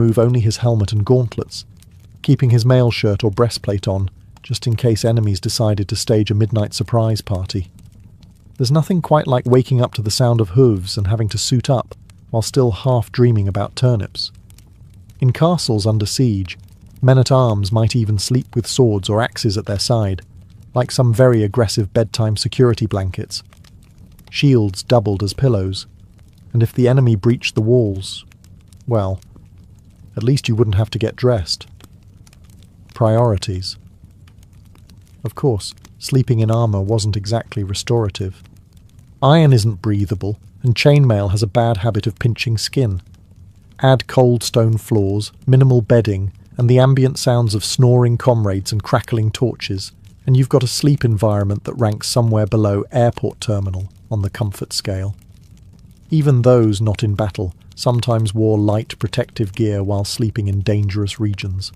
remove only his helmet and gauntlets, keeping his mail shirt or breastplate on, just in case enemies decided to stage a midnight surprise party. There's nothing quite like waking up to the sound of hooves and having to suit up while still half dreaming about turnips. In castles under siege, men-at-arms might even sleep with swords or axes at their side, like some very aggressive bedtime security blankets. Shields doubled as pillows, and if the enemy breached the walls, well, at least you wouldn't have to get dressed. Priorities. Of course, sleeping in armour wasn't exactly restorative. Iron isn't breathable, and chainmail has a bad habit of pinching skin. Add cold stone floors, minimal bedding, and the ambient sounds of snoring comrades and crackling torches, and you've got a sleep environment that ranks somewhere below airport terminal on the comfort scale. Even those not in battle sometimes wore light protective gear while sleeping in dangerous regions.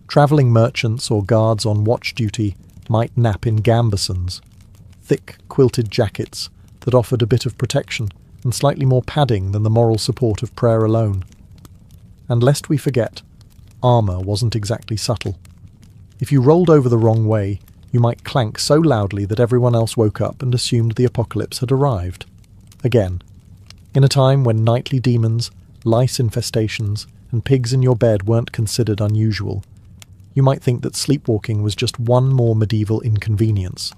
Travelling merchants or guards on watch duty might nap in gambesons, thick quilted jackets that offered a bit of protection and slightly more padding than the moral support of prayer alone. And lest we forget, armour wasn't exactly subtle. If you rolled over the wrong way, you might clank so loudly that everyone else woke up and assumed the apocalypse had arrived. Again, in a time when nightly demons, lice infestations, and pigs in your bed weren't considered unusual, you might think that sleepwalking was just one more medieval inconvenience.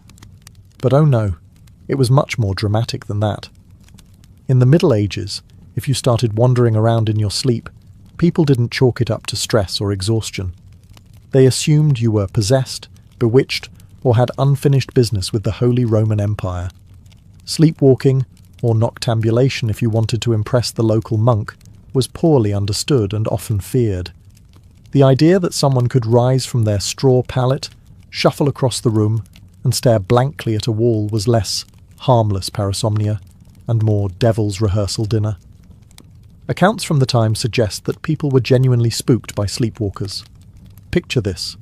But oh no, it was much more dramatic than that. In the Middle Ages, if you started wandering around in your sleep, people didn't chalk it up to stress or exhaustion. They assumed you were possessed, bewitched, or had unfinished business with the Holy Roman Empire. Sleepwalking, or noctambulation if you wanted to impress the local monk, was poorly understood and often feared. The idea that someone could rise from their straw pallet, shuffle across the room, and stare blankly at a wall was less harmless parasomnia and more devil's rehearsal dinner. Accounts from the time suggest that people were genuinely spooked by sleepwalkers. Picture this: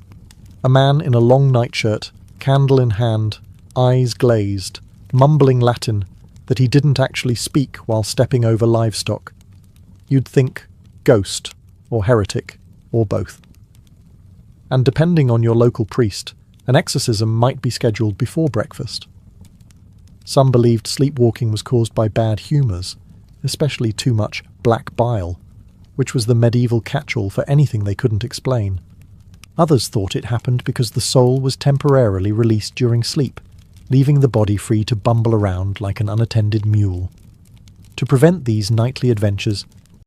a man in a long nightshirt, candle in hand, eyes glazed, mumbling Latin that he didn't actually speak while stepping over livestock. You'd think ghost, or heretic, or both. And depending on your local priest, an exorcism might be scheduled before breakfast. Some believed sleepwalking was caused by bad humours, especially too much black bile, which was the medieval catch-all for anything they couldn't explain. Others thought it happened because the soul was temporarily released during sleep, leaving the body free to bumble around like an unattended mule. To prevent these nightly adventures,